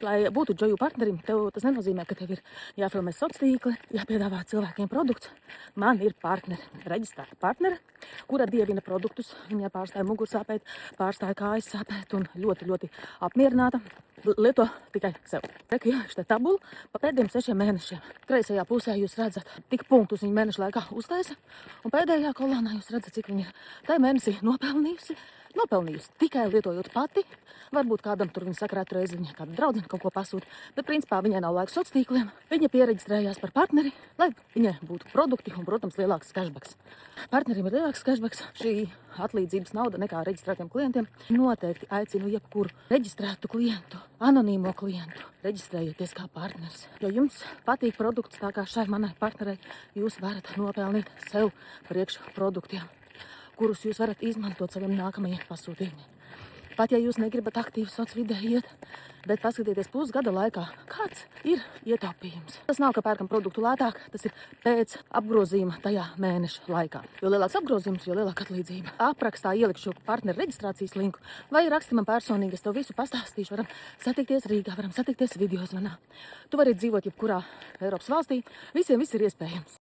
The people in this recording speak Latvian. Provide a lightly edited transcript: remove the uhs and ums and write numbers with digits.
Lai būtu Joju partnerim, tas nenozīmē, ka tev ir jāfilmē sociālā tīkli, jāpiedāvā cilvēkiem produkts. Man ir partneri, reģistrēta partnere, kura dievina produktus. Viņa pārstāja mugursāpēt, pārstāja kājas sāpēt un ļoti apmierināta. Lieto tikai sev. Reku, jā, šitā tabula pa pēdējiem 6 mēnešiem. Kreisajā pusē jūs redzat, tik punktus viņa mēneša laikā uztaisa. Un pēdējā kolonā jūs redzat, cik viņa tajā mēnesī nopelnījusi tikai lietojot pati. Varbūt kādam tur viņa sakrāt reizi, viņa kāda draudzene kaut ko pasūta. Bet principā viņai nav laika sociāliem tīkliem. Viņa pieregistrējās par partneri, lai viņai būtu produkti un, protams, lielāks cashbacks. Partnerim ir lielāks cashbacks. Šī atlīdzības nauda nekā reģistrētiem klientiem. Noteikti aicinu jebkuru reģistrētu klientu, anonīmo klientu. Reģistrējieties kā partneris. Ja jums patīk produkts tā kā šai manai partnerei, jūs varat nopelnīt sev priekš produktiem, kurus jūs varat izmantot saviem nākamajiem pasūtījumiem. Pat ja jūs negribat aktīvi sociālajā vidē iet, bet paskatieties pusgada laikā, kāds ir ietaupījums. Tas nav, ka pērkam produktu lētāk, tas ir pēc apgrozījuma tajā mēneša laikā. Jo lielāks apgrozījums, jo lielāka atlīdzība. Aprakstā ielikšu partneru reģistrācijas linku vai raksti man personīgi, es tev visu pastāstīšu. Varam satikties Rīgā, varam satikties Video zvanā. Tu vari dzīvot jebkurā Eiropas valstī, visiem viss ir iespējams.